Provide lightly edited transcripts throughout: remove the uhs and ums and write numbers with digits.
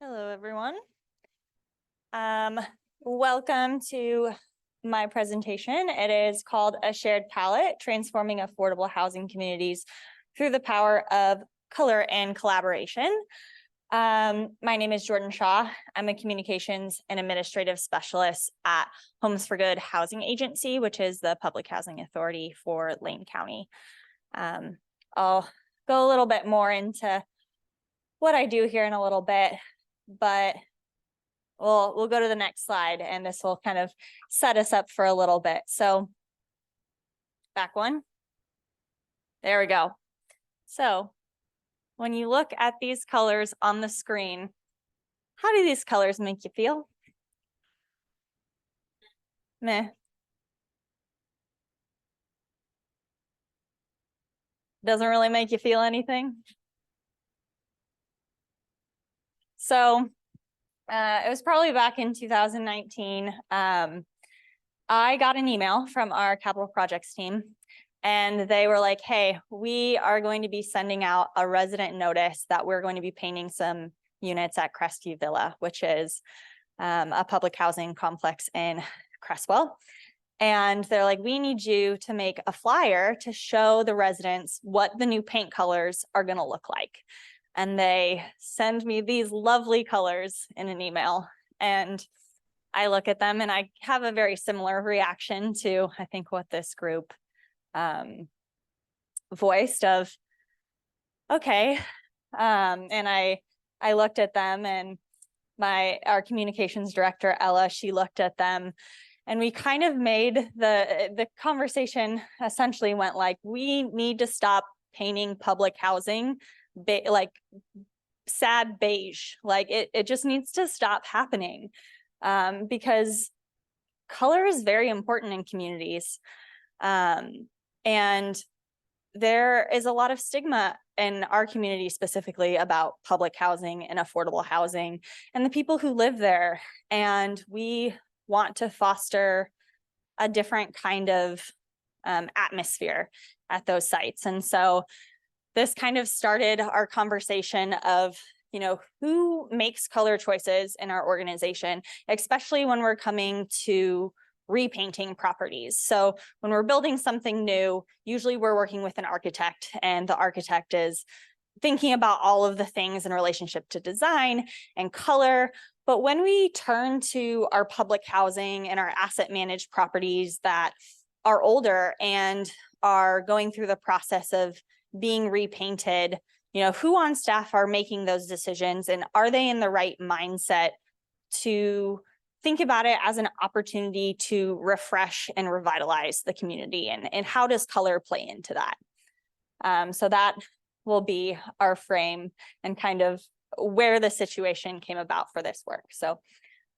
Hello, everyone. Welcome to my presentation. It is called A Shared Palette, Transforming Affordable Housing Communities Through the Power of Color and Collaboration. My name is Jordan Shaw. I'm a communications and administrative specialist at Homes for Good Housing Agency, which is the public housing authority for Lane County. I'll go a little bit more into what I do here in a little bit, but we'll go to the next slide, and this will kind of set us up for a little bit. So back one. There we go. So when you look at these colors on the screen, how do these colors make you feel? Meh. Doesn't really make you feel anything. So it was probably back in 2019. I got an email from our capital projects team, and they were like, hey, we are going to be sending out a resident notice that we're going to be painting some units at Crestview Villa, which is a public housing complex in Crestwell. And they're like, we need you to make a flyer to show the residents what the new paint colors are going to look like. And they send me these lovely colors in an email. And I look at them and I have a very similar reaction to, I think, what this group voiced of, okay. And I looked at them, and our communications director, Ella, she looked at them, and we kind of made the conversation essentially went like, we need to stop painting public housing like sad beige. Like it just needs to stop happening, because color is very important in communities. And there is a lot of stigma in our community specifically about public housing and affordable housing and the people who live there. And we want to foster a different kind of atmosphere at those sites. And so this kind of started our conversation of, you know, who makes color choices in our organization, especially when we're coming to repainting properties. So when we're building something new, usually we're working with an architect, and the architect is thinking about all of the things in relationship to design and color. But when we turn to our public housing and our asset managed properties that are older and are going through the process of being repainted, you know, who on staff are making those decisions, and are they in the right mindset to think about it as an opportunity to refresh and revitalize the community, and how does color play into that? So that will be our frame and kind of where the situation came about for this work. So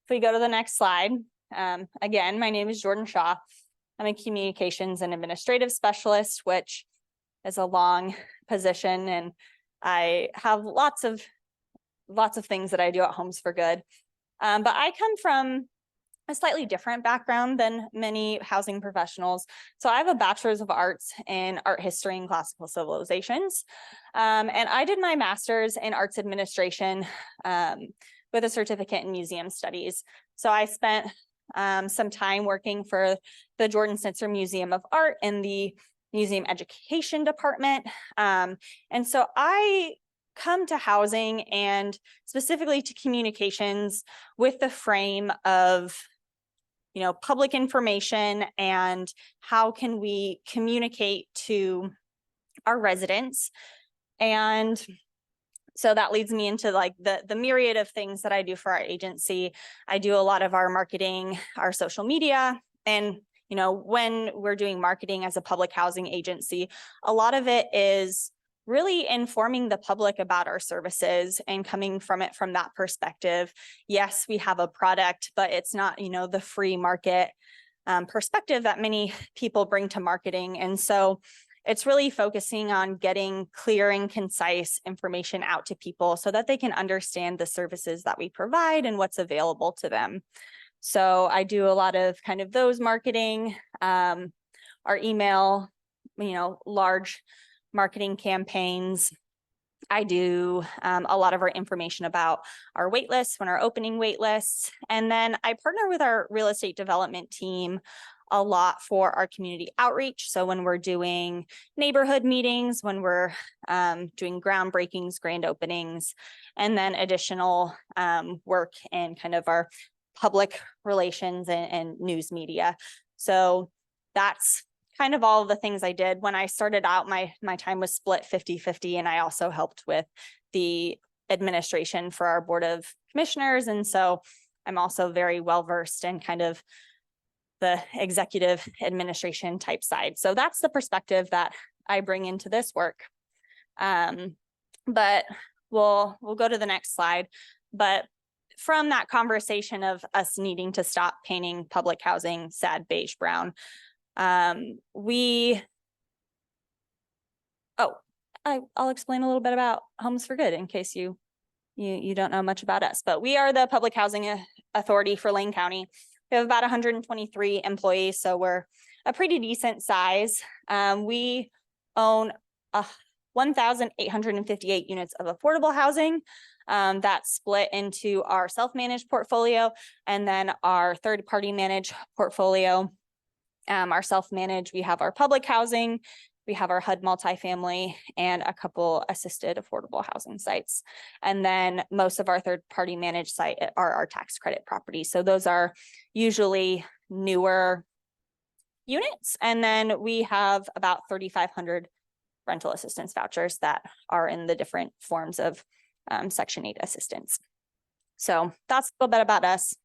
if we go to the next slide, again, my name is Jordan Shaw. I'm a communications and administrative specialist, which is a long position, and I have lots of things that I do at Homes for Good. But I come from a slightly different background than many housing professionals. So I have a bachelor's of arts in art history and classical civilizations. And I did my master's in arts administration with a certificate in museum studies. So I spent some time working for the Jordan Snitzer Museum of Art in the museum education department. And so I come to housing and specifically to communications with the frame of, you know, public information and how can we communicate to our residents. And so that leads me into like the myriad of things that I do for our agency. I do a lot of our marketing, our social media, and you know, when we're doing marketing as a public housing agency, a lot of it is really informing the public about our services and coming from it from that perspective. Yes, we have a product, but it's not, you know, the free market perspective that many people bring to marketing. And so it's really focusing on getting clear and concise information out to people so that they can understand the services that we provide and what's available to them. So I do a lot of kind of those marketing, our email, you know, large marketing campaigns, I do a lot of our information about our wait lists, when our opening wait lists. And then I partner with our real estate development team a lot for our community outreach. So when we're doing neighborhood meetings, when we're doing groundbreakings, grand openings, and then additional work in kind of our public relations and news media. So that's kind of all of the things I did. When I started out, my time was split 50-50, and I also helped with the administration for our board of commissioners. And so I'm also very well versed in kind of the executive administration type side. So that's the perspective that I bring into this work. But we'll go to the next slide. But from that conversation of us needing to stop painting public housing sad beige brown, I'll explain a little bit about Homes for Good in case you don't know much about us. But we are the public housing authority for Lane County. We have about 123 employees, so we're a pretty decent size. We own 1,858 units of affordable housing. That's split into our self-managed portfolio and then our third-party managed portfolio. Our self-managed, we have our public housing, we have our HUD multifamily, and a couple assisted affordable housing sites. And then most of our third-party managed site are our tax credit properties. So those are usually newer units. And then we have about 3,500 rental assistance vouchers that are in the different forms of Section 8 assistance. So that's a little bit about us.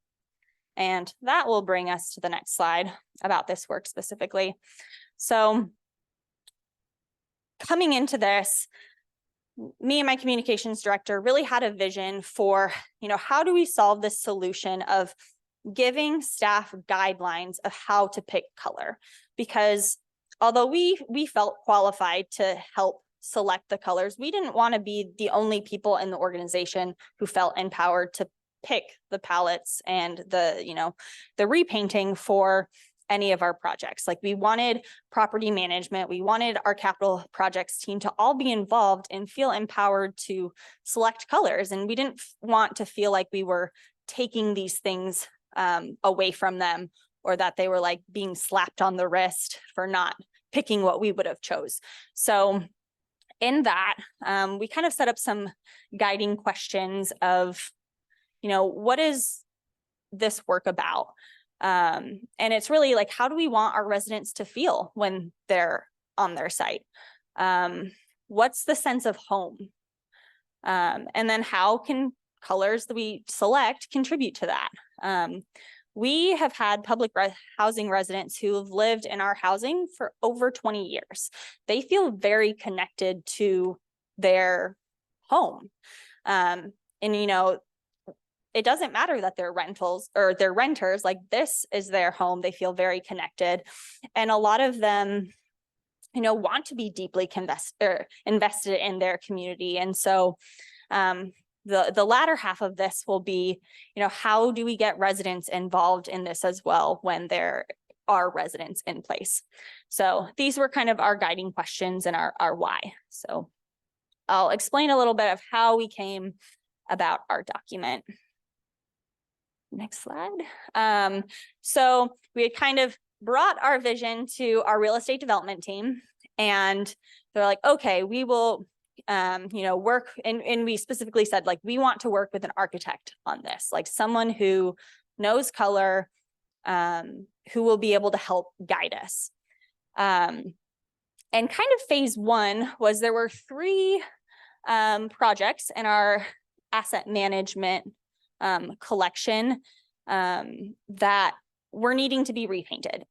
And that will bring us to the next slide about this work specifically. So coming into this, me and my communications director really had a vision for, how do we solve this solution of giving staff guidelines of how to pick color? Because although we felt qualified to help select the colors, we didn't want to be the only people in the organization who felt empowered to pick the palettes and the repainting for any of our projects. Like, we wanted property management, we wanted our capital projects team to all be involved and feel empowered to select colors. And we didn't want to feel like we were taking these things away from them, or that they were like being slapped on the wrist for not picking what we would have chose. So in that, we kind of set up some guiding questions of, what is this work about? And it's really like, how do we want our residents to feel when they're on their site? What's the sense of home? And then how can colors that we select contribute to that? We have had public housing residents who have lived in our housing for over 20 years. They feel very connected to their home. And, it doesn't matter that they're rentals or they're renters, like, this is their home. They feel very connected. And a lot of them, want to be deeply invested in their community. And so the latter half of this will be, how do we get residents involved in this as well when there are residents in place? So these were kind of our guiding questions and our why. So I'll explain a little bit of how we came about our document. Next slide. So we had kind of brought our vision to our real estate development team, and they're like, okay, we will work, and we specifically said, like, we want to work with an architect on this, like someone who knows color, who will be able to help guide us. And kind of phase one was, there were 3 projects in our asset management collection that were needing to be repainted.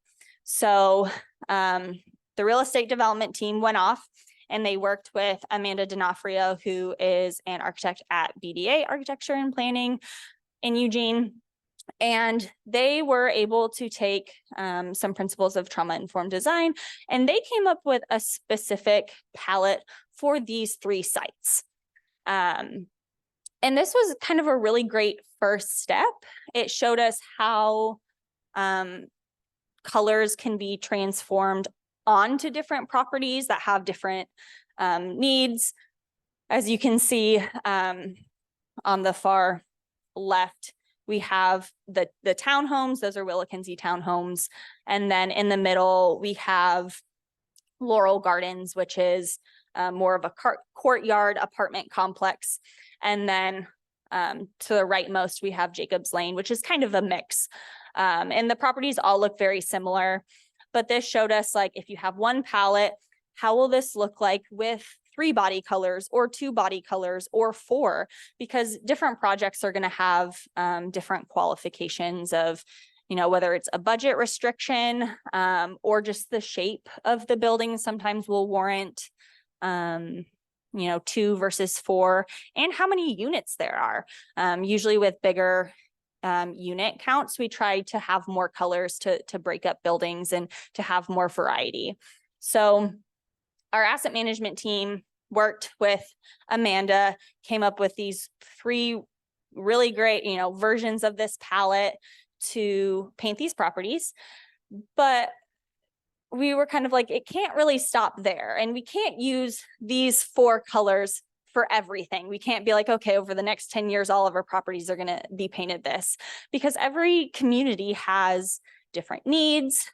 So the real estate development team went off and they worked with Amanda D'Onofrio, who is an architect at BDA Architecture and Planning in Eugene. And they were able to take some principles of trauma-informed design, and they came up with a specific palette for these 3 sites. And this was kind of a really great first step. It showed us how colors can be transformed onto different properties that have different needs. As you can see, on the far left, we have the townhomes. Those are Willa Kinsey townhomes. And then in the middle, we have Laurel Gardens, which is more of a courtyard apartment complex. And then to the rightmost, we have Jacobs Lane, which is kind of a mix. And the properties all look very similar. But this showed us, like, if you have one palette, how will this look like with 3 body colors or 2 body colors or 4? Because different projects are going to have different qualifications of, you know, whether it's a budget restriction or just the shape of the building sometimes will warrant, you know, 2 versus 4, and how many units there are. Usually with bigger unit counts, we try to have more colors to break up buildings and to have more variety. So our asset management team worked with Amanda, came up with these 3 really great, you know, versions of this palette to paint these properties. But we were kind of like, it can't really stop there. And we can't use these 4 colors for everything. We can't be like, okay, over the next 10 years, all of our properties are going to be painted this, because every community has different needs.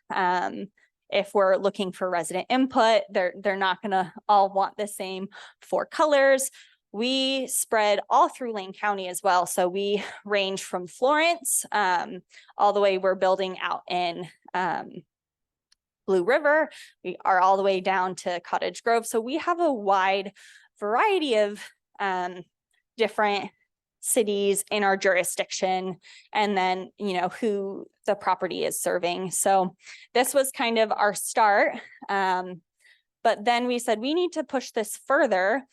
If we're looking for resident input, they're not going to all want the same 4 colors. We spread all through Lane County as well. So we range from Florence all the way, we're building out in Blue River. We are all the way down to Cottage Grove. So we have a wide variety of different cities in our jurisdiction, and then, you know, who the property is serving. So this was kind of our start. But then we said, we need to push this further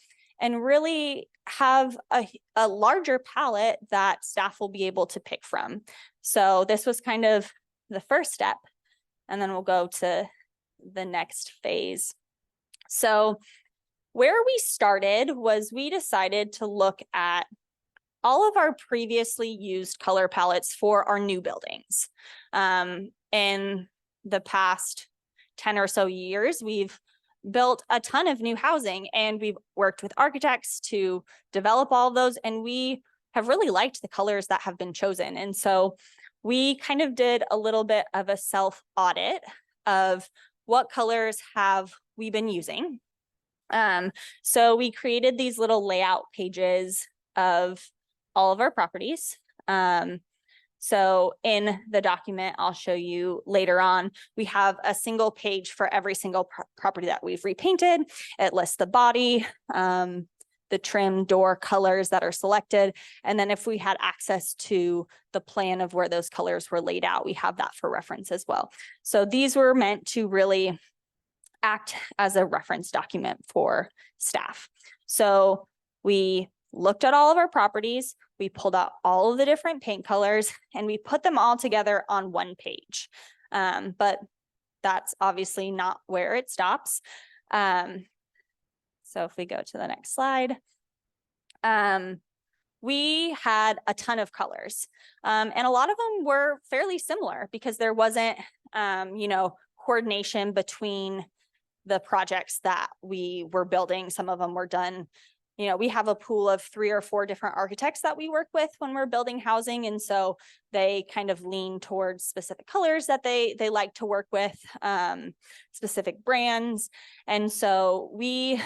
and really have a larger palette that staff will be able to pick from. So this was kind of the first step, and then we'll go to the next phase. So where we started was we decided to look at all of our previously used color palettes for our new buildings. In the past 10 or so years, we've built a ton of new housing, and we've worked with architects to develop all of those, and we have really liked the colors that have been chosen. And so we kind of did a little bit of a self-audit of what colors have we been using. So we created these little layout pages of all of our properties. So in the document I'll show you later on, we have a single page for every single property that we've repainted. It lists the body, the trim, door colors that are selected. And then if we had access to the plan of where those colors were laid out, we have that for reference as well. So these were meant to really act as a reference document for staff. So we looked at all of our properties, we pulled out all of the different paint colors, and we put them all together on one page. But that's obviously not where it stops. So if we go to the next slide, we had a ton of colors, and a lot of them were fairly similar because there wasn't, you know, coordination between the projects that we were building. Some of them were done, you know, we have a pool of 3 or 4 different architects that we work with when we're building housing. And so they kind of lean towards specific colors that they like to work with, specific brands. And so we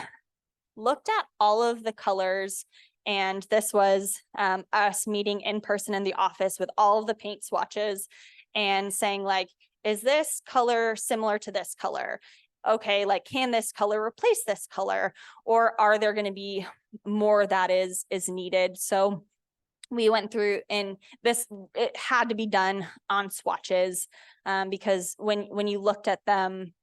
looked at all of the colors, and this was us meeting in person in the office with all of the paint swatches and saying, like, is this color similar to this color? Okay, like, can this color replace this color, or are there going to be more that is needed? So we went through, and it had to be done on swatches, because when you looked at them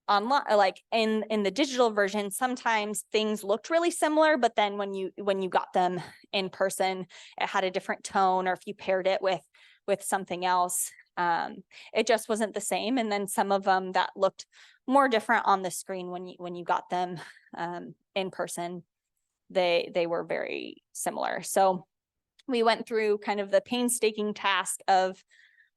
online, like in the digital version, sometimes things looked really similar, but then when you got them in person, it had a different tone, or if you paired it with something else, it just wasn't the same. And then some of them that looked more different on the screen, when you got them in person, they were very similar. So we went through kind of the painstaking task of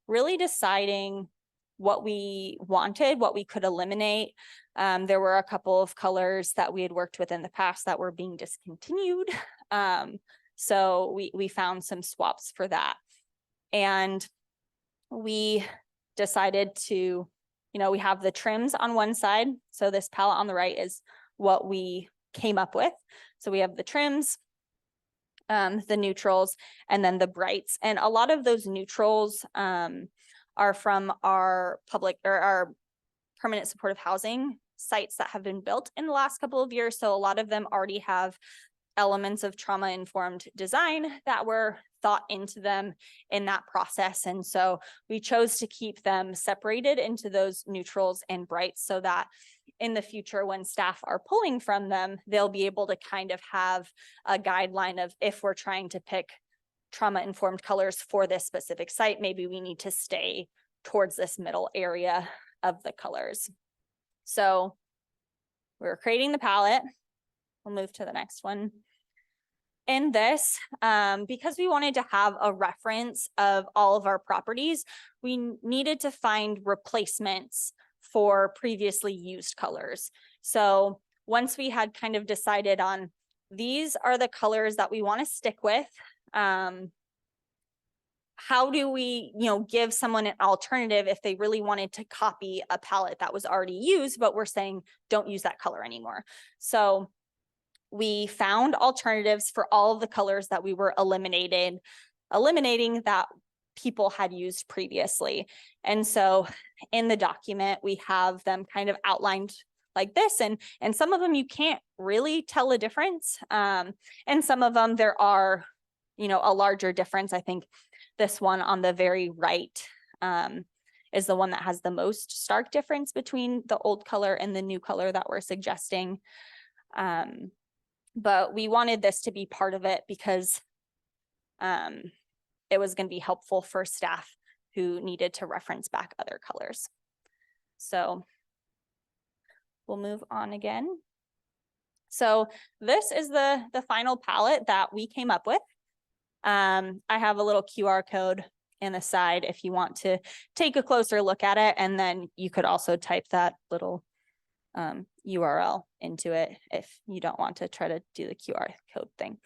really deciding what we wanted, what we could eliminate, There were a couple of colors that we had worked with in the past that were being discontinued. So we found some swaps for that. And we decided to, we have the trims on one side. So this palette on the right is what we came up with. So we have the trims, the neutrals, and then the brights. And a lot of those neutrals are from our public or our permanent supportive housing sites that have been built in the last couple of years. So a lot of them already have elements of trauma-informed design that were thought into them in that process. And so we chose to keep them separated into those neutrals and brights so that in the future, when staff are pulling from them, they'll be able to kind of have a guideline of if we're trying to pick trauma-informed colors for this specific site, maybe we need to stay towards this middle area of the colors. So we're creating the palette. We'll move to the next one. In this, because we wanted to have a reference of all of our properties, we needed to find replacements for previously used colors. So once we had kind of decided on these are the colors that we want to stick with, how do we, give someone an alternative if they really wanted to copy a palette that was already used, but we're saying don't use that color anymore. So we found alternatives for all of the colors that we were eliminating that people had used previously. And so in the document, we have them kind of outlined like this, and some of them you can't really tell a difference. And some of them there are, a larger difference. I think this one on the very right is the one that has the most stark difference between the old color and the new color that we're suggesting. But we wanted this to be part of it because it was going to be helpful for staff who needed to reference back other colors. So we'll move on again. So this is the final palette that we came up with. I have a little QR code in the side if you want to take a closer look at it, and then you could also type that little URL into it if you don't want to try to do the QR code thing.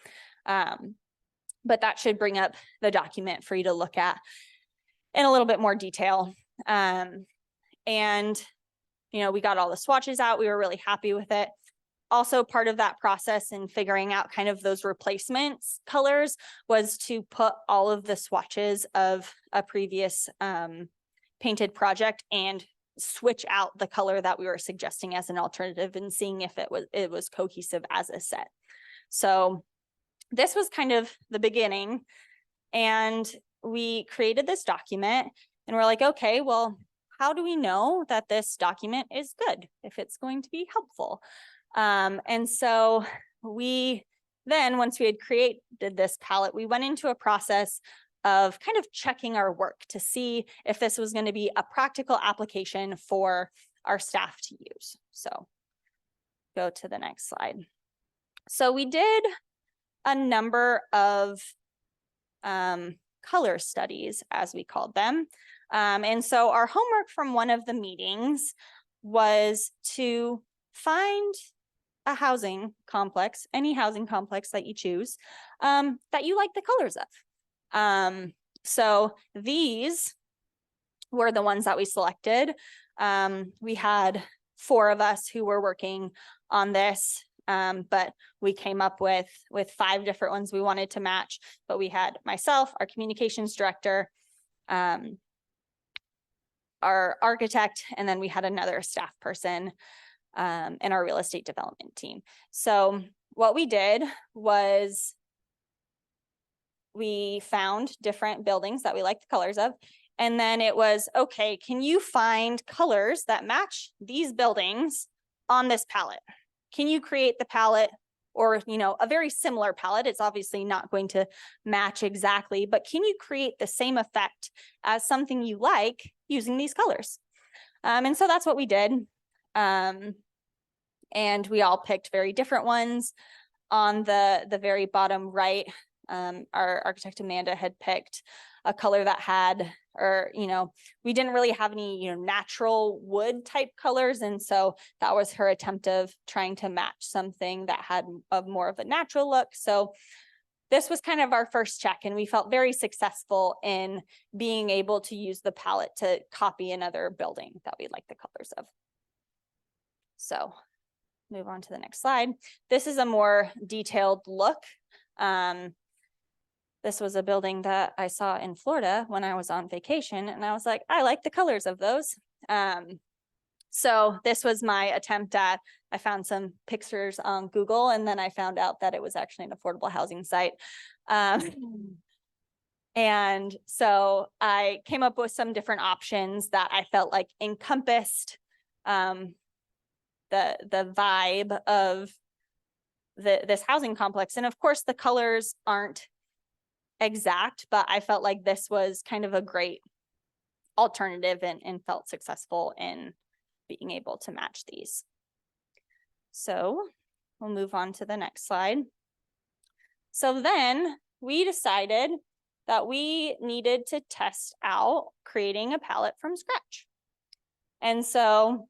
But that should bring up the document for you to look at in a little bit more detail. And, we got all the swatches out. We were really happy with it. Also, part of that process in figuring out kind of those replacements colors was to put all of the swatches of a previous painted project and switch out the color that we were suggesting as an alternative and seeing if it was cohesive as a set. So this was kind of the beginning, and we created this document and we're like, okay, well, how do we know that this document is good, if it's going to be helpful? And so we then, once we had created this palette, we went into a process of kind of checking our work to see if this was going to be a practical application for our staff to use. So go to the next slide. So we did a number of color studies, as we called them. And so our homework from one of the meetings was to find a housing complex, any housing complex that you choose, that you like the colors of. So these were the ones that we selected. We had 4 of us who were working on this, but we came up with 5 different ones we wanted to match. But we had myself, our communications director, our architect, and then we had another staff person in our real estate development team. So what we did was we found different buildings that we liked the colors of, and then it was, okay, can you find colors that match these buildings on this palette? Can you create the palette, or a very similar palette? It's obviously not going to match exactly, but can you create the same effect as something you like using these colors? And so that's what we did. And we all picked very different ones. On the very bottom right, Our architect Amanda had picked a color that had, or, we didn't really have any, natural wood type colors. And so that was her attempt of trying to match something that had more of a natural look. So this was kind of our first check, and we felt very successful in being able to use the palette to copy another building that we like the colors of. So move on to the next slide. This is a more detailed look. This was a building that I saw in Florida when I was on vacation, and I was like, I like the colors of those. So this was my attempt at, I found some pictures on Google, and then I found out that it was actually an affordable housing site. And so I came up with some different options that I felt like encompassed the vibe of this housing complex. And of course, the colors aren't exact, but I felt like this was kind of a great alternative and felt successful in being able to match these. So we'll move on to the next slide. So then we decided that we needed to test out creating a palette from scratch. And so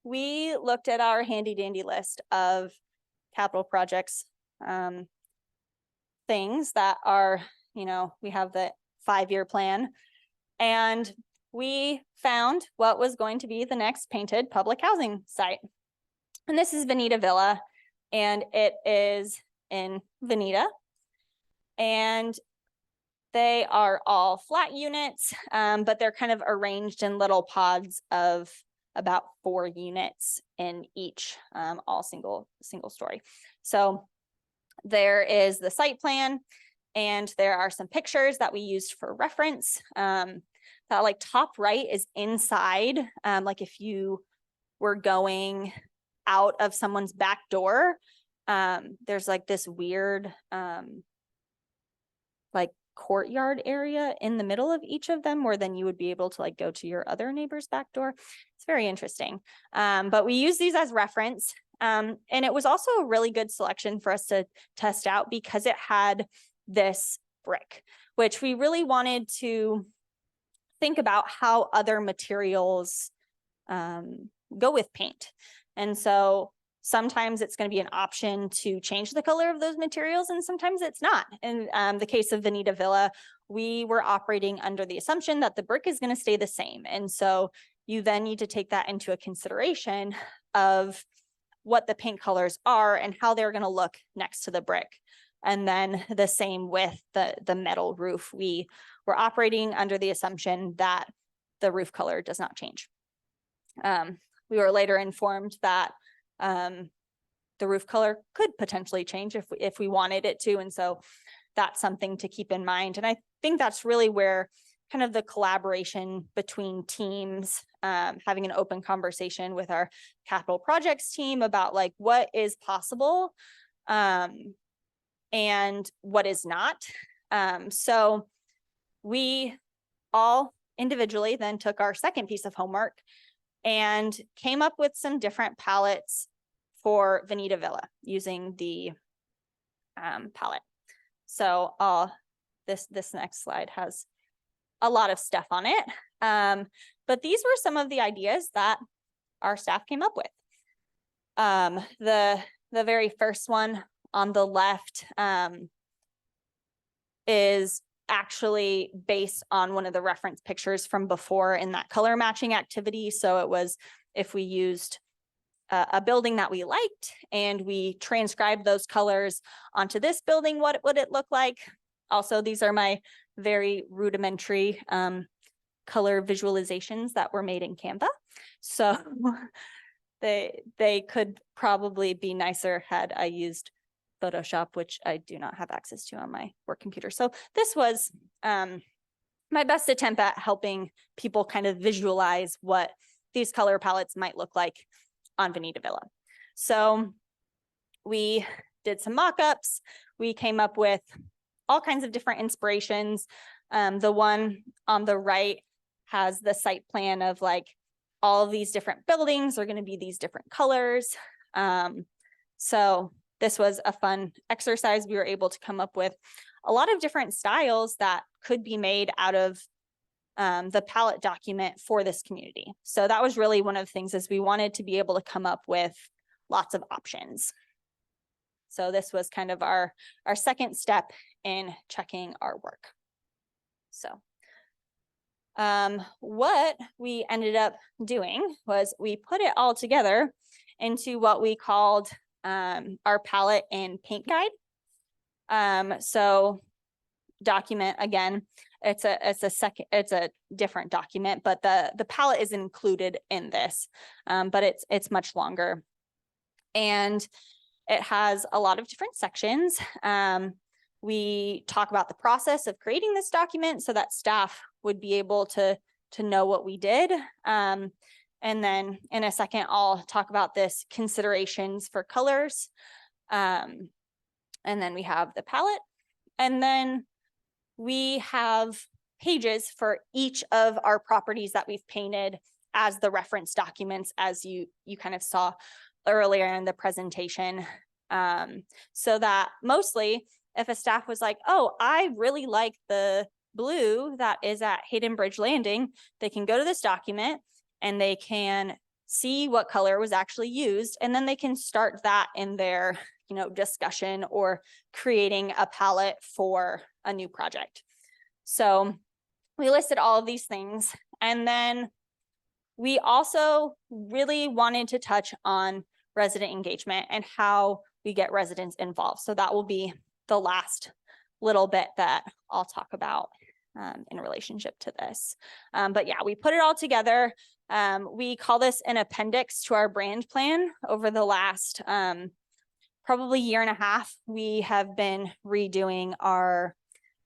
we looked at our handy dandy list of capital projects, things that are, we have the 5-year plan, and we found what was going to be the next painted public housing site. And this is Veneta Villa, and it is in Veneta. And they are all flat units, but they're kind of arranged in little pods of about 4 units in each, all single story. So there is the site plan, and there are some pictures that we used for reference. That like top right is inside, like if you were going out of someone's back door, there's like this weird like courtyard area in the middle of each of them, where then you would be able to like go to your other neighbor's back door. It's very interesting. But we use these as reference. And it was also a really good selection for us to test out because it had this brick, which we really wanted to think about how other materials go with paint. And so sometimes it's going to be an option to change the color of those materials, and sometimes it's not. In the case of Veneta Villa, we were operating under the assumption that the brick is going to stay the same. And so you then need to take that into a consideration of what the paint colors are and how they're going to look next to the brick. And then the same with the metal roof. We were operating under the assumption that the roof color does not change. We were later informed that the roof color could potentially change if we wanted it to. And so that's something to keep in mind. And I think that's really where kind of the collaboration between teams, having an open conversation with our capital projects team about like what is possible and what is not. So we all individually then took our second piece of homework and came up with some different palettes for Veneta Villa using the palette. So this next slide has a lot of stuff on it. But these were some of the ideas that our staff came up with. The very first one on the left is actually based on one of the reference pictures from before in that color matching activity. So it was if we used a building that we liked and we transcribed those colors onto this building, what would it look like? Also, these are my very rudimentary color visualizations that were made in Canva. So they could probably be nicer had I used Photoshop, which I do not have access to on my work computer. So this was my best attempt at helping people kind of visualize what these color palettes might look like on Veneta Villa. So we did some mock-ups. We came up with all kinds of different inspirations. The one on the right has the site plan of like all of these different buildings are going to be these different colors. So this was a fun exercise. We were able to come up with a lot of different styles that could be made out of the palette document for this community. So that was really one of the things, is we wanted to be able to come up with lots of options. So this was kind of our second step in checking our work. So what we ended up doing was we put it all together into what we called our palette and paint guide. So document, again, it's a different document, but the palette is included in this, but it's much longer, and it has a lot of different sections. We talk about the process of creating this document so that staff would be able to know what we did. And then in a second, I'll talk about this considerations for colors. And then we have the palette. And then we have pages for each of our properties that we've painted as the reference documents, as you kind of saw earlier in the presentation. So that mostly, if a staff was like, oh, I really like the blue that is at Hayden Bridge Landing, they can go to this document and they can see what color was actually used, and then they can start that in their discussion or creating a palette for a new project. So we listed all of these things, and then we also really wanted to touch on resident engagement and how we get residents involved. So that will be the last little bit that I'll talk about in relationship to this. But yeah, we put it all together. We call this an appendix to our brand plan. Over the last probably year and a half, we have been redoing our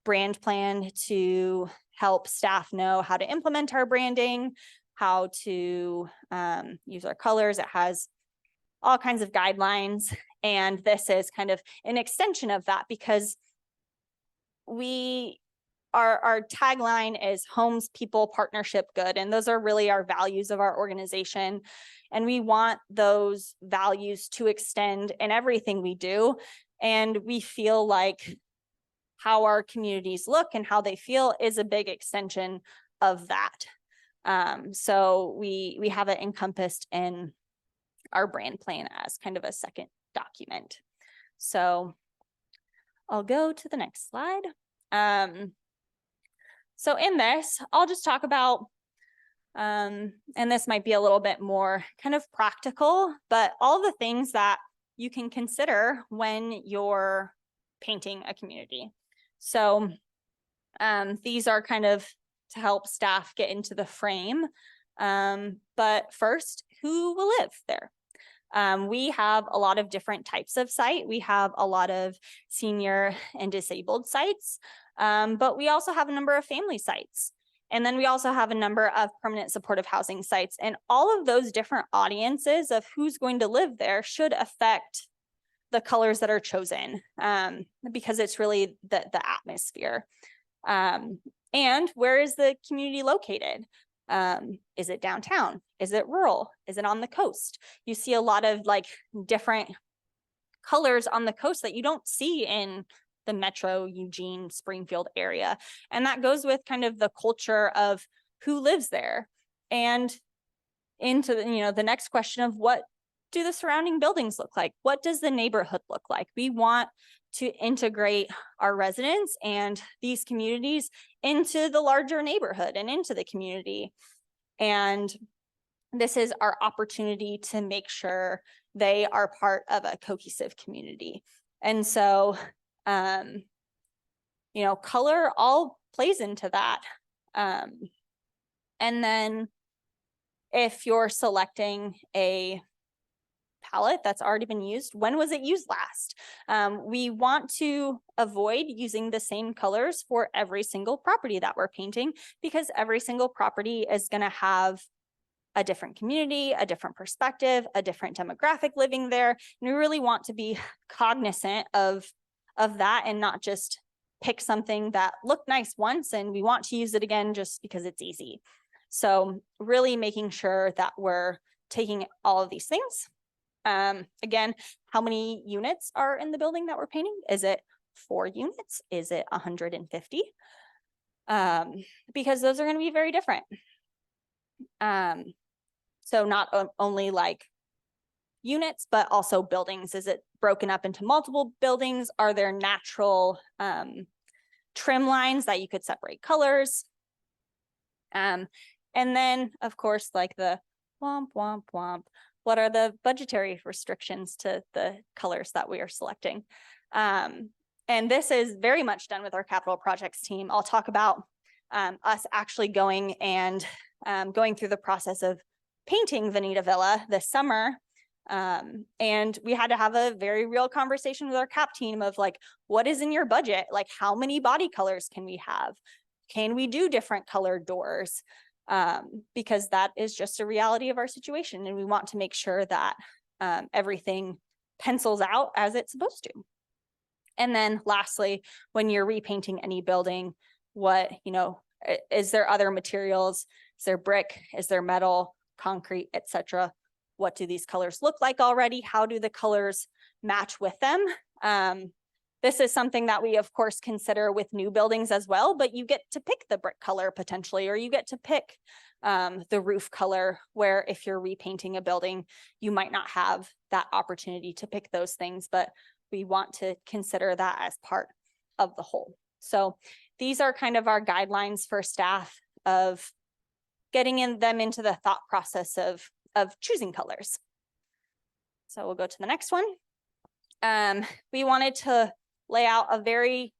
brand plan to help staff know how to implement our branding, how to use our colors. It has all kinds of guidelines. And this is kind of an extension of that, because our tagline is homes, people, partnership, good. And those are really our values of our organization. And we want those values to extend in everything we do. And we feel like how our communities look and how they feel is a big extension of that. So we have it encompassed in our brand plan as kind of a second document. So I'll go to the next slide. So in this, I'll just talk about, and this might be a little bit more kind of practical, but all the things that you can consider when you're painting a community. So these are kind of to help staff get into the frame. But first, who will live there? We have a lot of different types of site. We have a lot of senior and disabled sites, but we also have a number of family sites. And then we also have a number of permanent supportive housing sites. And all of those different audiences of who's going to live there should affect the colors that are chosen, because it's really the atmosphere. And where is the community located? Is it downtown? Is it rural? Is it on the coast? You see a lot of like different colors on the coast that you don't see in the Metro, Eugene, Springfield area. And that goes with kind of the culture of who lives there. And into the next question of what do the surrounding buildings look like? What does the neighborhood look like? We want to integrate our residents and these communities into the larger neighborhood and into the community. And this is our opportunity to make sure they are part of a cohesive community. And so, color all plays into that. And then if you're selecting a palette that's already been used, when was it used last? We want to avoid using the same colors for every single property that we're painting, because every single property is going to have a different community, a different perspective, a different demographic living there. And we really want to be cognizant of that and not just pick something that looked nice once and we want to use it again just because it's easy. So really making sure that we're taking all of these things Again, how many units are in the building that we're painting? Is it 4 units? Is it 150? Because those are going to be very different. So not only like units, but also buildings. Is it broken up into multiple buildings? Are there natural trim lines that you could separate colors? And then, of course, like the womp, womp, womp. What are the budgetary restrictions to the colors that we are selecting? And this is very much done with our capital projects team. I'll talk about us actually going and going through the process of painting Veneta Villa this summer. And we had to have a very real conversation with our cap team of like, what is in your budget? Like, how many body colors can we have? Can we do different colored doors? Because that is just a reality of our situation. And we want to make sure that everything pencils out as it's supposed to. And then lastly, when you're repainting any building, what, is there other materials? Is there brick? Is there metal, concrete, etc.? What do these colors look like already? How do the colors match with them? This is something that we, of course, consider with new buildings as well, but you get to pick the brick color potentially, or you get to pick the roof color, where if you're repainting a building, you might not have that opportunity to pick those things, but we want to consider that as part of the whole. So these are kind of our guidelines for staff of getting them into the thought process of choosing colors. So we'll go to the next one. We wanted to lay out a very,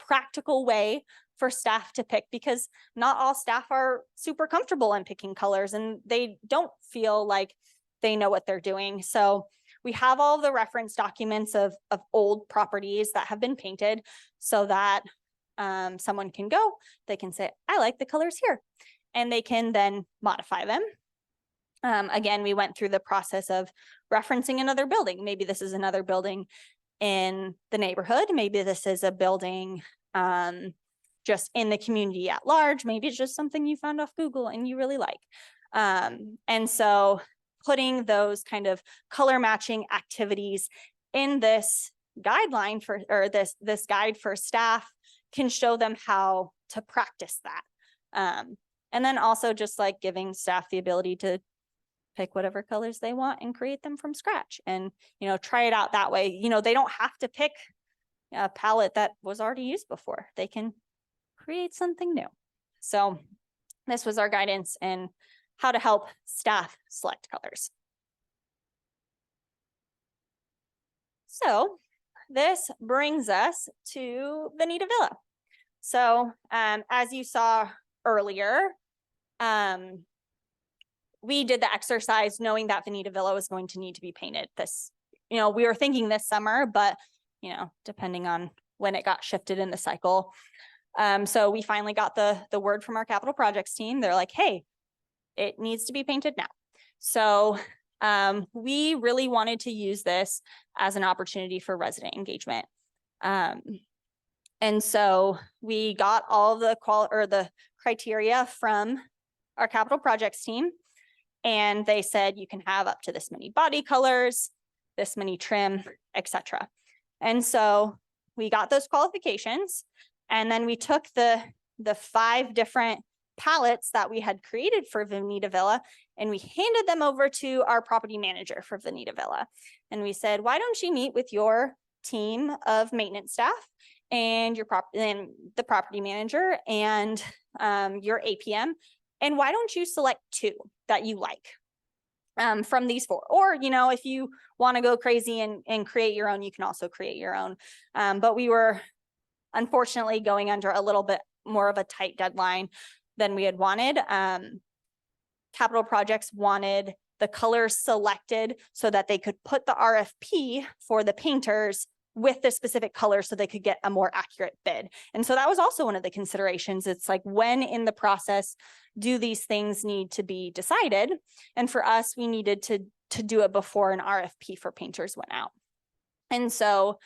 practical way for staff to pick, because not all staff are super comfortable in picking colors and they don't feel like they know what they're doing. So we have all the reference documents of old properties that have been painted so that someone can go, they can say, I like the colors here, and they can then modify them. Again, we went through the process of referencing another building. Maybe this is another building in the neighborhood. Maybe this is a building just in the community at large. Maybe it's just something you found off Google and you really like. And so putting those kind of color matching activities in this guideline or this guide for staff can show them how to practice that. And then also just like giving staff the ability to pick whatever colors they want and create them from scratch and, try it out that way. They don't have to pick a palette that was already used before. They can create something new. So this was our guidance in how to help staff select colors. So this brings us to Veneta Villa. So as you saw earlier, we did the exercise knowing that Veneta Villa was going to need to be painted this, we were thinking this summer, but, depending on when it got shifted in the cycle. So we finally got the word from our capital projects team. They're like, hey, it needs to be painted now. So we really wanted to use this as an opportunity for resident engagement. And so we got all the criteria from our capital projects team. And they said you can have up to this many body colors, this many trim, etc. And so we got those qualifications, and then we took the 5 different palettes that we had created for Veneta Villa, and we handed them over to our property manager for Veneta Villa. And we said, why don't you meet with your team of maintenance staff and the property manager and your APM, and why don't you select 2 that you like from these 4? Or, if you want to go crazy and create your own, you can also create your own. But we were unfortunately going under a little bit more of a tight deadline than we had wanted. Capital projects wanted the colors selected so that they could put the RFP for the painters with the specific color so they could get a more accurate bid. And so that was also one of the considerations. It's like, when in the process do these things need to be decided? And for us, we needed to do it before an RFP for painters went out. And so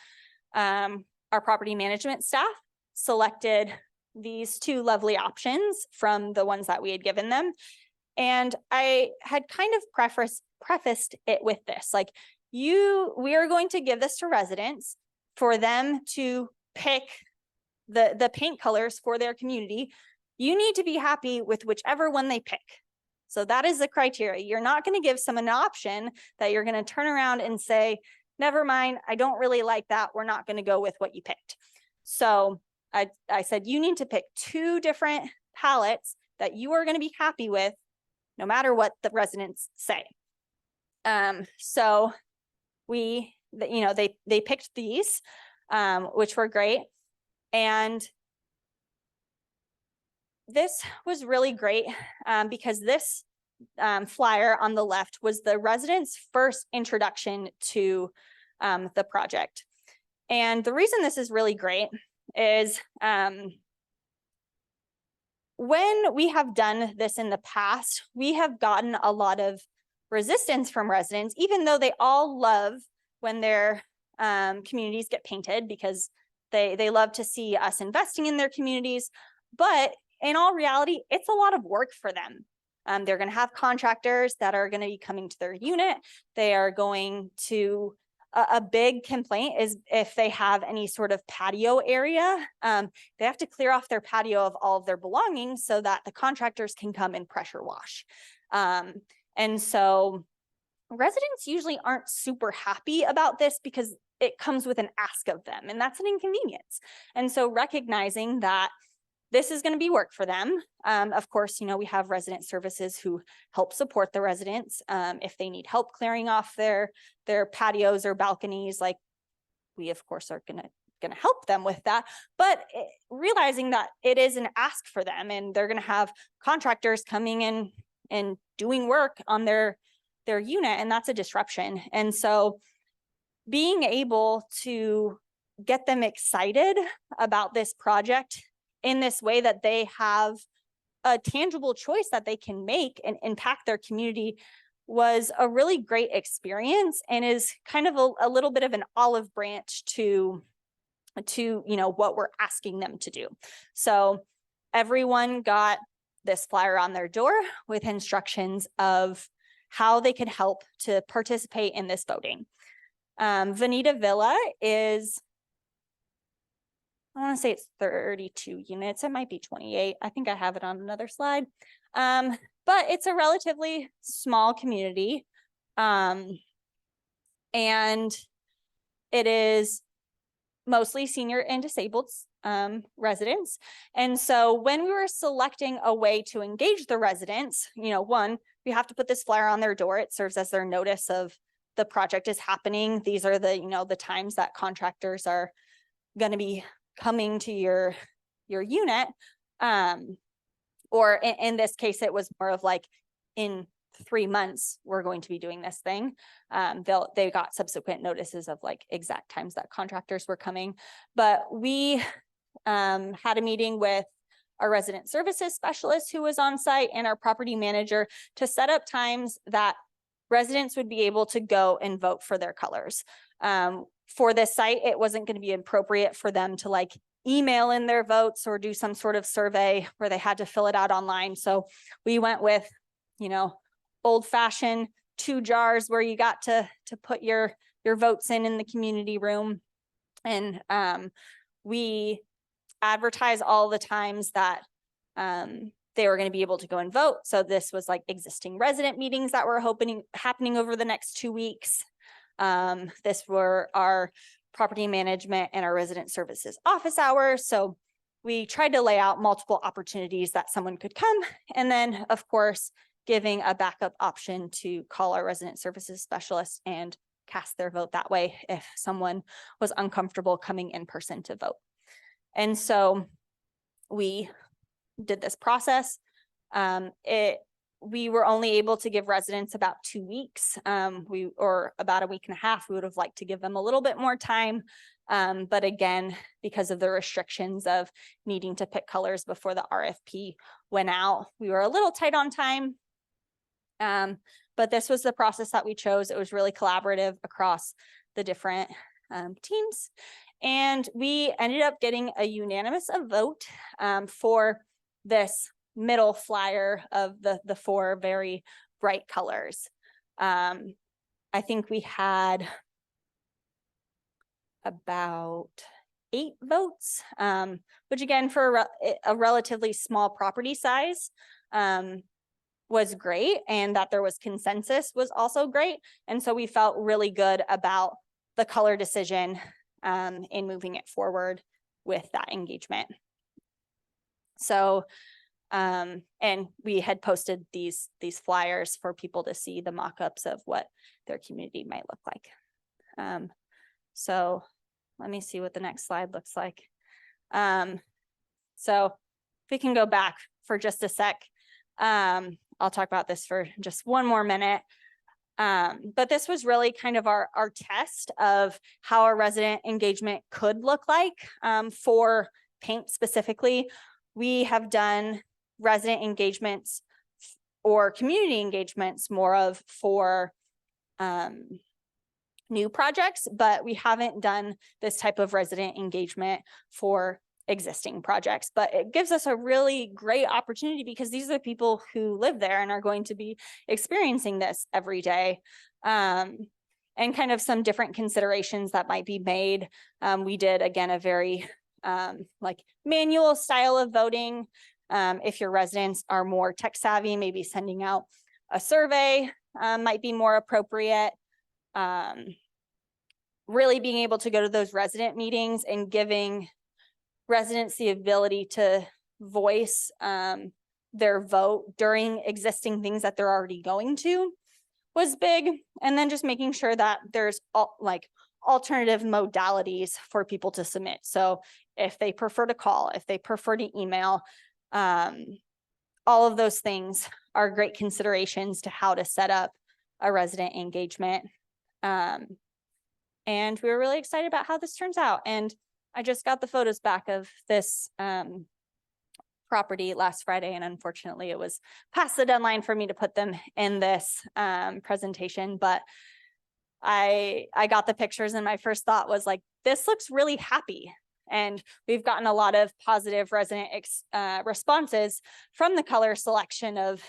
our property management staff selected these 2 lovely options from the ones that we had given them. And I had kind of prefaced it with this, like, we are going to give this to residents for them to pick the paint colors for their community. You need to be happy with whichever one they pick. So that is the criteria. You're not going to give someone an option that you're going to turn around and say, never mind, I don't really like that. We're not going to go with what you picked. So I said, you need to pick 2 different palettes that you are going to be happy with, no matter what the residents say. So they picked these, which were great. And this was really great because this flyer on the left was the residents' first introduction to the project. And the reason this is really great is when we have done this in the past, we have gotten a lot of resistance from residents, even though they all love when their communities get painted, because they love to see us investing in their communities. But in all reality, it's a lot of work for them. They're going to have contractors that are going to be coming to their unit. They are going to, a big complaint is if they have any sort of patio area, they have to clear off their patio of all of their belongings so that the contractors can come and pressure wash. And so residents usually aren't super happy about this because it comes with an ask of them, and that's an inconvenience. And so recognizing that this is going to be work for them. Of course, we have resident services who help support the residents. If they need help clearing off their patios or balconies, like, we of course are going to help them with that. But realizing that it is an ask for them, and they're going to have contractors coming in and doing work on their unit, and that's a disruption. And so being able to get them excited about this project in this way that they have a tangible choice that they can make and impact their community was a really great experience, and is kind of a little bit of an olive branch to what we're asking them to do. So everyone got this flyer on their door with instructions of how they could help to participate in this voting. Vanita Villa is, I want to say it's 32 units. It might be 28. I think I have it on another slide. But it's a relatively small community. And it is mostly senior and disabled residents. And so when we were selecting a way to engage the residents, one, we have to put this flyer on their door. It serves as their notice of the project is happening. These are the times that contractors are going to be coming to your unit. Or in this case, it was more of like, in 3 months, we're going to be doing this thing. They got subsequent notices of like exact times that contractors were coming. But we had a meeting with our resident services specialist who was on site and our property manager to set up times that residents would be able to go and vote for their colors. For this site, it wasn't going to be appropriate for them to like email in their votes or do some sort of survey where they had to fill it out online. So we went with, old-fashioned 2 jars where you got to put your votes in the community room. And we advertise all the times that they were going to be able to go and vote. So this was like existing resident meetings that were happening over the next 2 weeks. This were our property management and our resident services office hours. So we tried to lay out multiple opportunities that someone could come. And then, of course, giving a backup option to call our resident services specialist and cast their vote that way if someone was uncomfortable coming in person to vote. And so we did this process. We were only able to give residents about 2 weeks, or about a week and a half. We would have liked to give them a little bit more time. But again, because of the restrictions of needing to pick colors before the RFP went out, we were a little tight on time. But this was the process that we chose. It was really collaborative across the different teams. And we ended up getting a unanimous vote for this middle flyer of the 4 very bright colors. I think we had about 8 votes, which again, for a relatively small property size, was great, and that there was consensus was also great. And so we felt really good about the color decision in moving it forward with that engagement. So, and we had posted these flyers for people to see the mock-ups of what their community might look like. So let me see what the next slide looks like. So if we can go back for just a sec, I'll talk about this for just one more minute. But this was really kind of our test of how a resident engagement could look like for paint specifically. We have done resident engagements or community engagements more of for new projects, but we haven't done this type of resident engagement for existing projects. But it gives us a really great opportunity because these are the people who live there and are going to be experiencing this every day. And kind of some different considerations that might be made. We did, again, a very like manual style of voting. If your residents are more tech savvy, maybe sending out a survey might be more appropriate. Really being able to go to those resident meetings and giving residents the ability to voice their vote during existing things that they're already going to was big. And then just making sure that there's alternative modalities for people to submit. So if they prefer to call, if they prefer to email, all of those things are great considerations to how to set up a resident engagement. And we were really excited about how this turns out. And I just got the photos back of this property last Friday, and unfortunately it was past the deadline for me to put them in this presentation, but I got the pictures and my first thought was like, this looks really happy. And we've gotten a lot of positive resident responses from the color selection of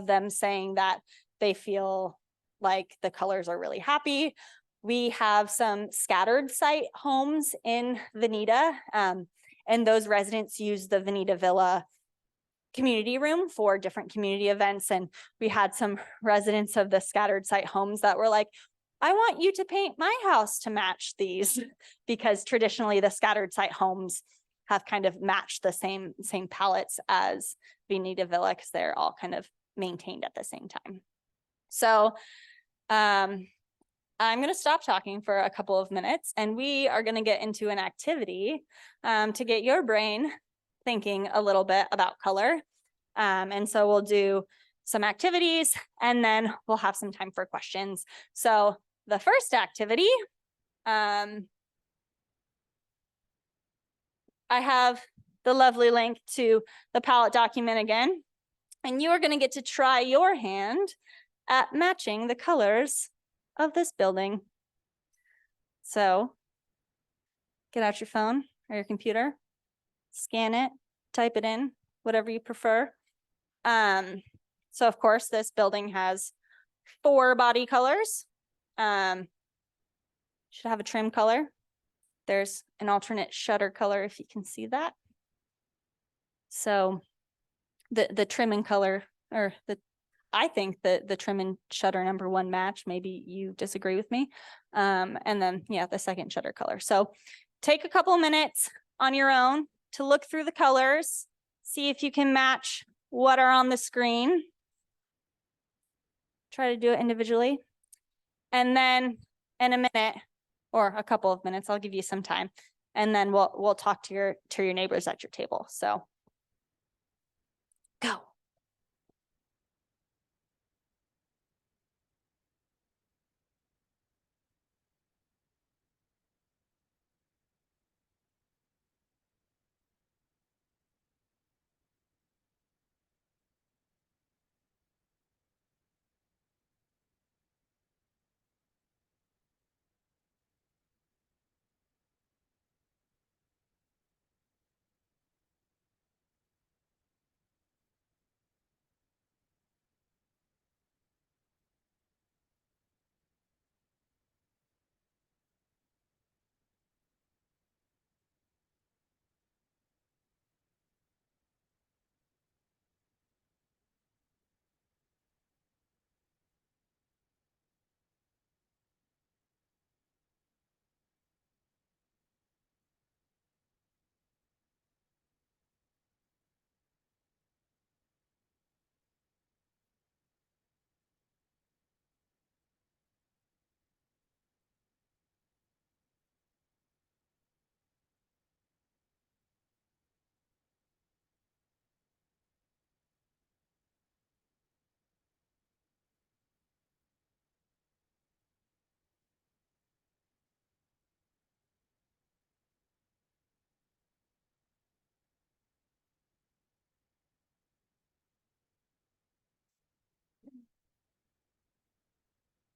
them saying that they feel like the colors are really happy. We have some scattered site homes in Veneta, and those residents use the Veneta Villa community room for different community events. And we had some residents of the scattered site homes that were like, I want you to paint my house to match these, because traditionally the scattered site homes have kind of matched the same palettes as Veneta Villa because they're all kind of maintained at the same time. So I'm going to stop talking for a couple of minutes, and we are going to get into an activity to get your brain thinking a little bit about color. And so we'll do some activities, and then we'll have some time for questions. So the first activity, I have the lovely link to the palette document again, and you are going to get to try your hand at matching the colors of this building. So get out your phone or your computer, scan it, type it in, whatever you prefer. So of course, this building has 4 body colors. Should have a trim color. There's an alternate shutter color if you can see that. So the trim and color, or I think the trim and shutter number 1 match. Maybe you disagree with me. And then, yeah, the second shutter color. So take a couple of minutes on your own to look through the colors, see if you can match what are on the screen. Try to do it individually. And then in a minute or a couple of minutes, I'll give you some time. And then we'll talk to your neighbors at your table. So go.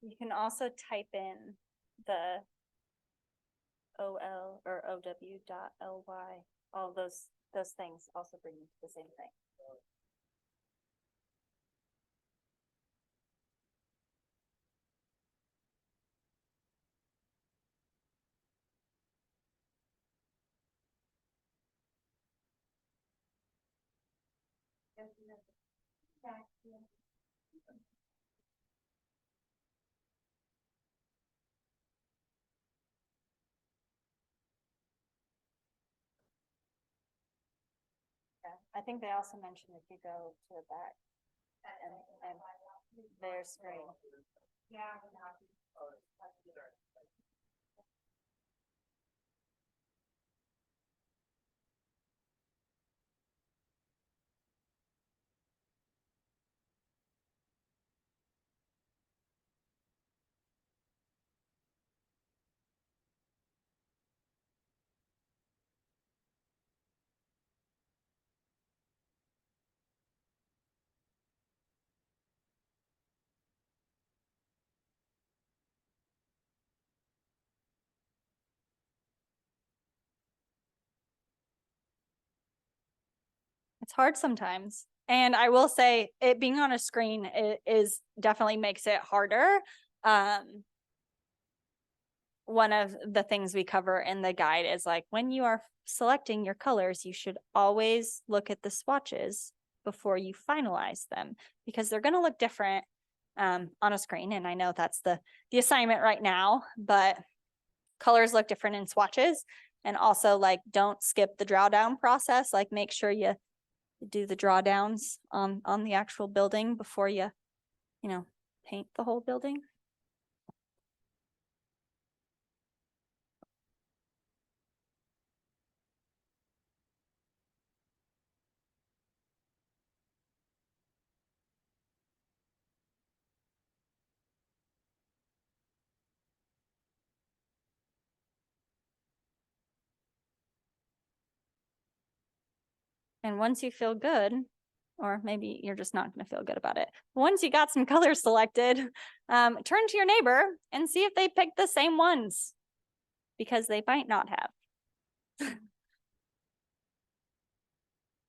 You can also type in the OL or OW.ly. All those things also bring you to the same thing. Yeah, I think they also mentioned if you go to the back and their screen. Yeah. It's hard sometimes. And I will say it being on a screen is definitely makes it harder. One of the things we cover in the guide is like when you are selecting your colors, you should always look at the swatches before you finalize them because they're going to look different on a screen. And I know that's the assignment right now, but colors look different in swatches. And also like don't skip the drawdown process. Like make sure you do the drawdowns on the actual building before you paint the whole building. And once you feel good, or maybe you're just not going to feel good about it. Once you got some colors selected, turn to your neighbor and see if they picked the same ones because they might not have.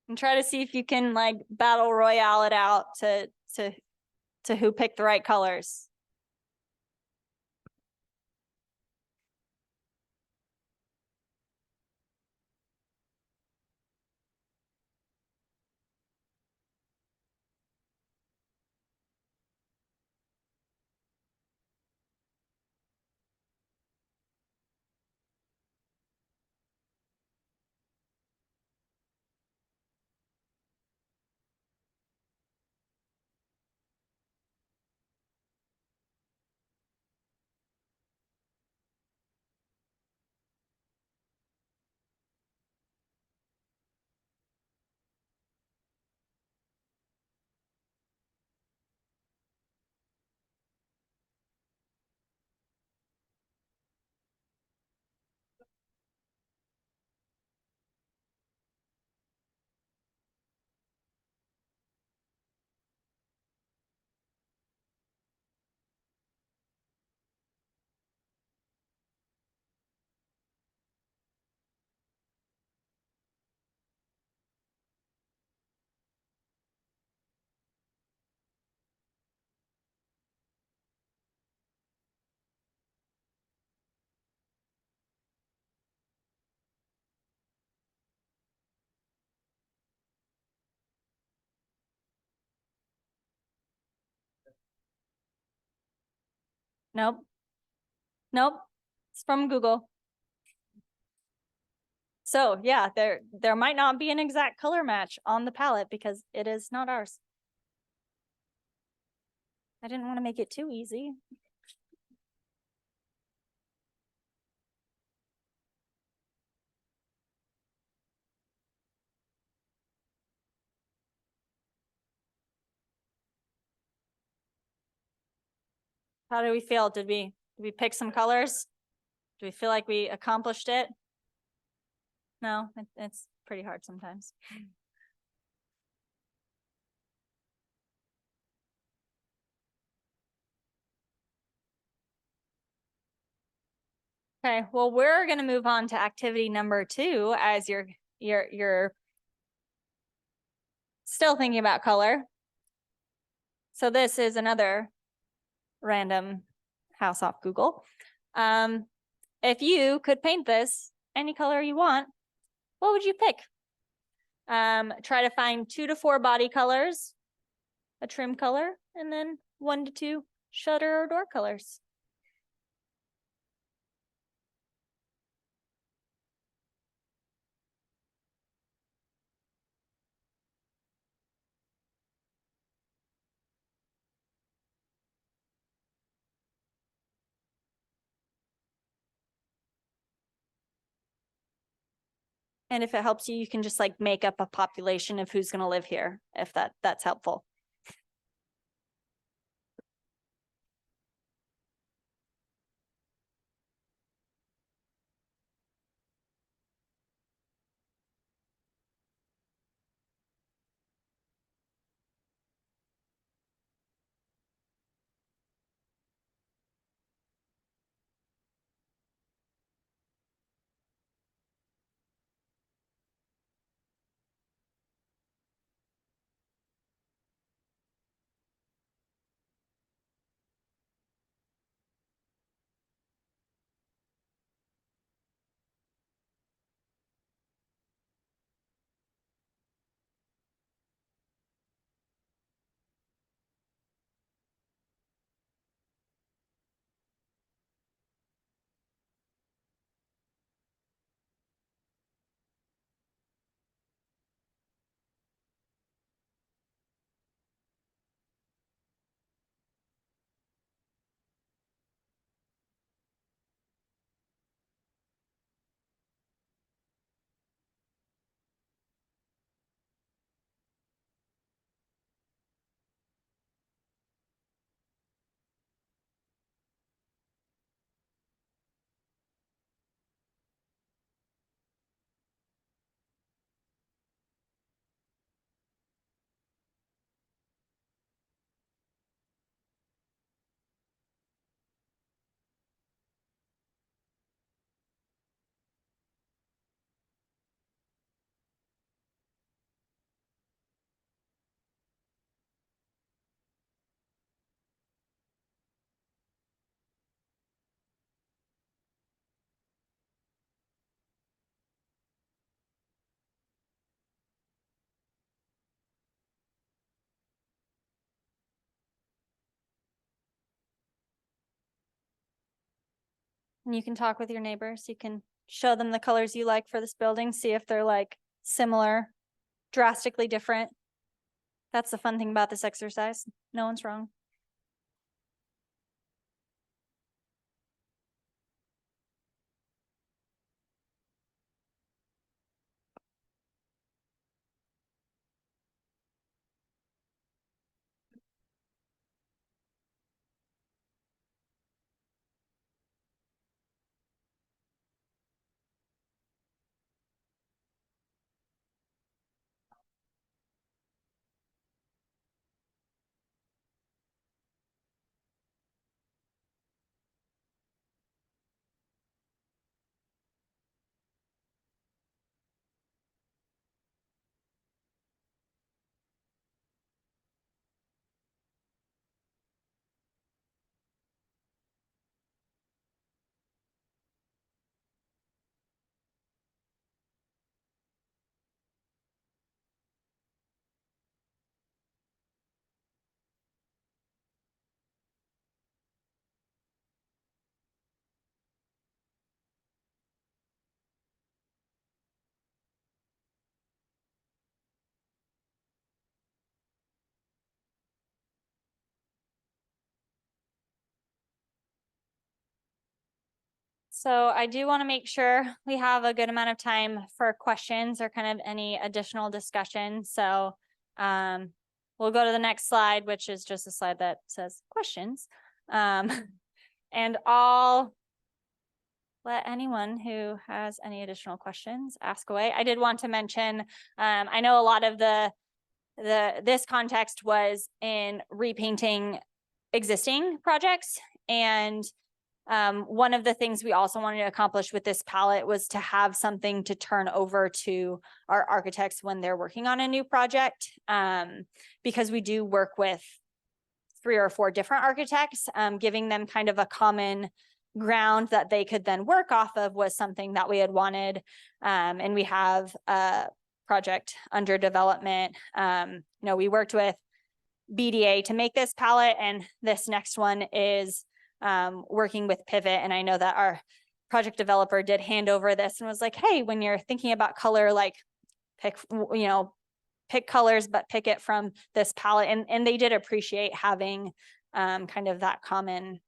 And try to see if you can like battle royale it out to who picked the right colors. Nope. Nope. It's from Google. So yeah, there might not be an exact color match on the palette because it is not ours. I didn't want to make it too easy. How do we feel? Did we pick some colors? Do we feel like we accomplished it? No, it's pretty hard sometimes. Okay, well, we're going to move on to activity number 2 as you're still thinking about color. So this is another random house off Google. If you could paint this any color you want, what would you pick? Try to find 2 to 4 body colors, a trim color, and then 1 to 2 shutter or door colors. And if it helps you, you can just like make up a population of who's going to live here, if that's helpful. And you can talk with your neighbors. You can show them the colors you like for this building, see if they're like similar, drastically different. That's the fun thing about this exercise. No one's wrong. So I do want to make sure we have a good amount of time for questions or kind of any additional discussion. So we'll go to the next slide, which is just a slide that says questions. And I'll let anyone who has any additional questions ask away. I did want to mention, I know a lot of this context was in repainting existing projects, and One of the things we also wanted to accomplish with this palette was to have something to turn over to our architects when they're working on a new project, because we do work with 3 or 4 different architects. Giving them kind of a common ground that they could then work off of was something that we had wanted. And we have a project under development. We worked with BDA to make this palette, and this next one is working with Pivot. And I know that our project developer did hand over this and was like, hey, when you're thinking about color, like pick colors, but pick it from this palette. And they did appreciate having kind of that common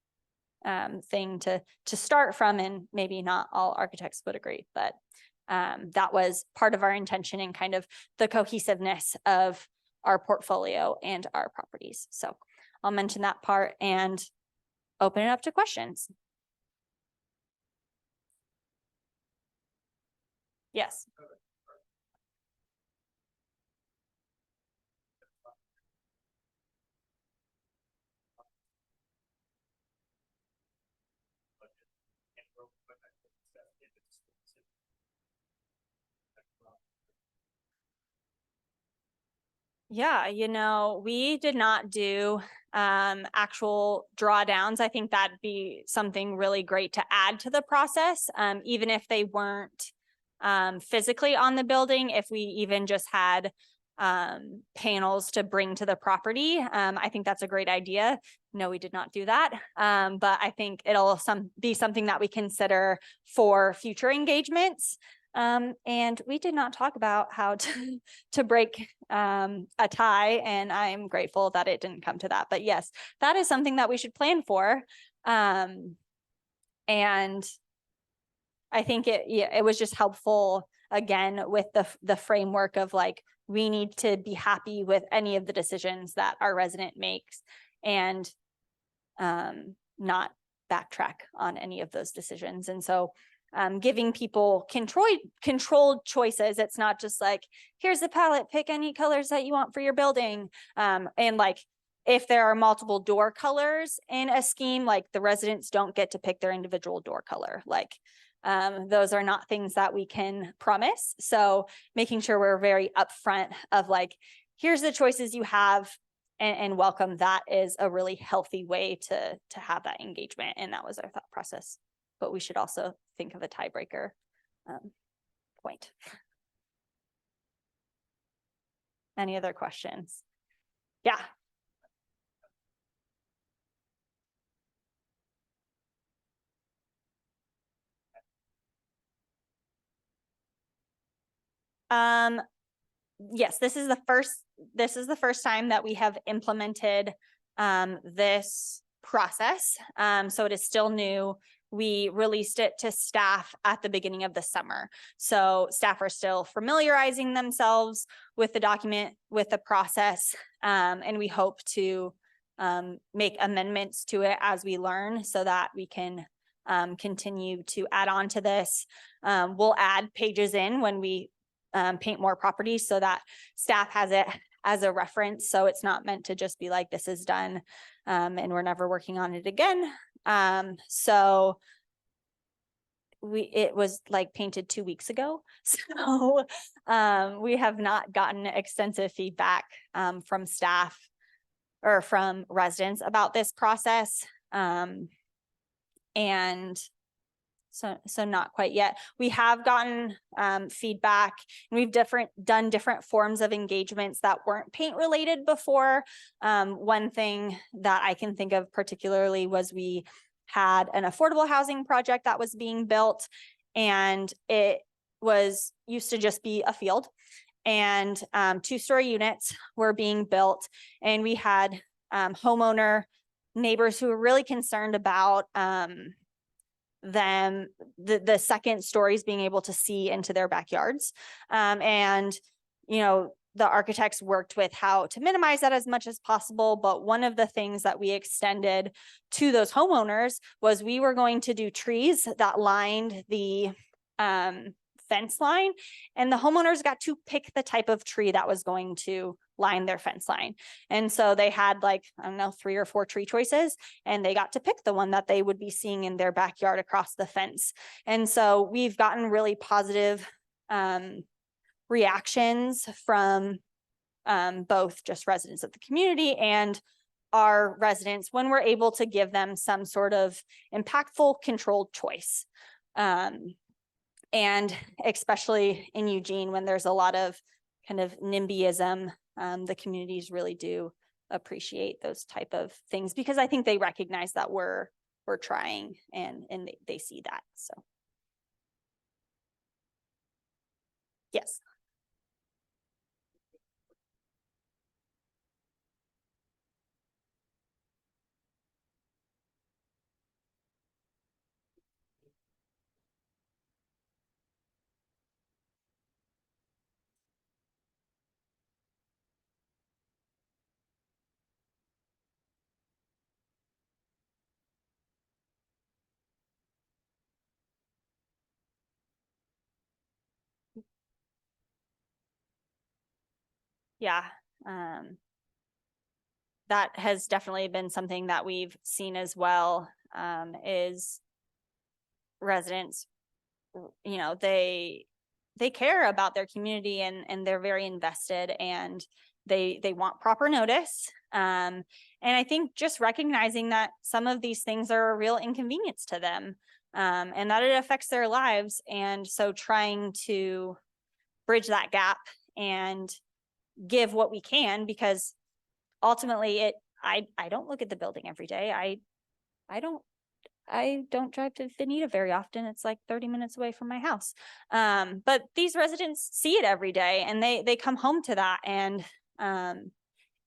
thing to start from, and maybe not all architects would agree, but that was part of our intention and kind of the cohesiveness of our portfolio and our properties. So I'll mention that part and open it up to questions. Yes. Yeah, we did not do actual drawdowns. I think that'd be something really great to add to the process, even if they weren't physically on the building. If we even just had panels to bring to the property, I think that's a great idea. No, we did not do that, but I think it'll be something that we consider for future engagements. And we did not talk about how to break a tie, and I'm grateful that it didn't come to that. But yes, that is something that we should plan for. And I think it was just helpful, again, with the framework of like, we need to be happy with any of the decisions that our resident makes, and not backtrack on any of those decisions. And so giving people controlled choices. It's not just like, here's the palette, pick any colors that you want for your building. And like, if there are multiple door colors in a scheme, like the residents don't get to pick their individual door color. Like those are not things that we can promise. So making sure we're very upfront of like, here's the choices you have, and welcome that is a really healthy way to have that engagement. And that was our thought process. But we should also think of a tiebreaker point. Any other questions? Yeah. Yes, this is the first time that we have implemented this process. So it is still new. We released it to staff at the beginning of the summer. So staff are still familiarizing themselves with the document, with the process, and we hope to make amendments to it as we learn so that we can continue to add on to this. We'll add pages in when we paint more properties so that staff has it as a reference. So it's not meant to just be like, this is done and we're never working on it again. So it was like painted 2 weeks ago. So we have not gotten extensive feedback from staff or from residents about this process. And so not quite yet. We have gotten feedback, and we've done different forms of engagements that weren't paint related before. One thing that I can think of particularly was we had an affordable housing project that was being built, and it used to just be a field, and 2-story units were being built, and we had homeowner neighbors who were really concerned about the second stories being able to see into their backyards. And the architects worked with how to minimize that as much as possible. But one of the things that we extended to those homeowners was we were going to do trees that lined the fence line, and the homeowners got to pick the type of tree that was going to line their fence line. And so they had like, I don't know, 3 or 4 tree choices, and they got to pick the one that they would be seeing in their backyard across the fence. And so we've gotten really positive reactions from both just residents of the community and our residents when we're able to give them some sort of impactful controlled choice. And especially in Eugene, when there's a lot of kind of NIMBYism, the communities really do appreciate those type of things, because I think they recognize that we're trying, and they see that. So yes. Yeah. That has definitely been something that we've seen as well, is residents, you know, they care about their community, and they're very invested, and they want proper notice. And I think just recognizing that some of these things are a real inconvenience to them, and that it affects their lives. And so trying to bridge that gap and give what we can, because ultimately I don't look at the building every day. I don't drive to Veneta very often. It's like 30 minutes away from my house. But these residents see it every day, and they come home to that. And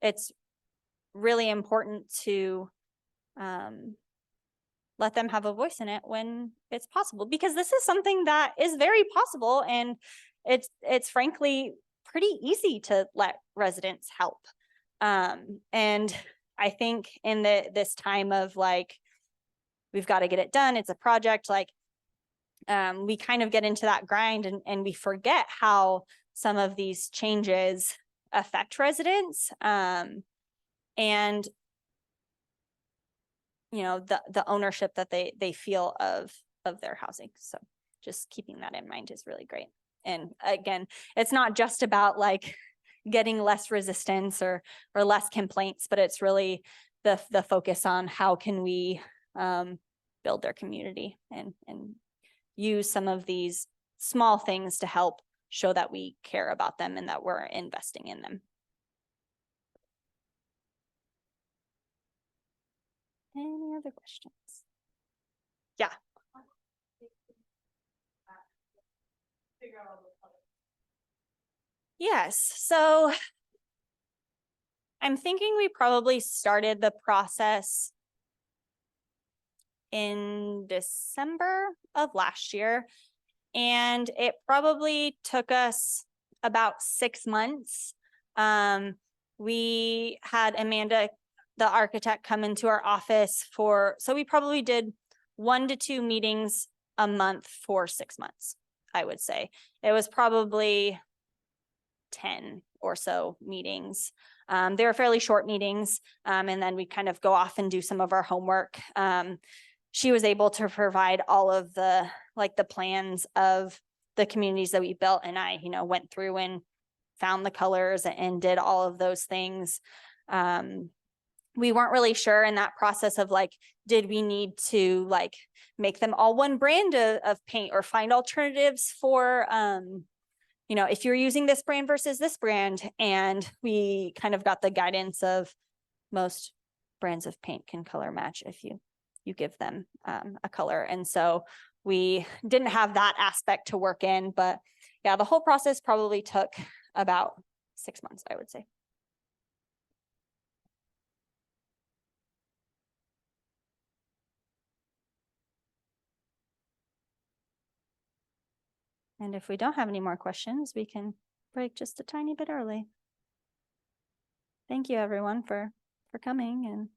it's really important to let them have a voice in it when it's possible, because this is something that is very possible, and it's frankly pretty easy to let residents help. And I think in this time of like, we've got to get it done, it's a project, like we kind of get into that grind, and we forget how some of these changes affect residents, and you know, the ownership that they feel of their housing. So just keeping that in mind is really great. And again, it's not just about like getting less resistance or less complaints, but it's really the focus on how can we build their community, and use some of these small things to help show that we care about them and that we're investing in them. Any other questions? Yeah. Yes, so I'm thinking we probably started the process in December of last year, and it probably took us about 6 months. We had Amanda, the architect, come into our office so we probably did 1 to 2 meetings a month for 6 months, I would say. It was probably 10 or so meetings. They were fairly short meetings, and then we kind of go off and do some of our homework. She was able to provide all of the plans of the communities that we built, and I, you know, went through and found the colors and did all of those things. We weren't really sure in that process of like, did we need to like make them all one brand of paint, or find alternatives for, you know, if you're using this brand versus this brand. And we kind of got the guidance of most brands of paint can color match if you give them a color. And so we didn't have that aspect to work in, but yeah, the whole process probably took about 6 months, I would say. And if we don't have any more questions, we can break just a tiny bit early. Thank you everyone for coming, and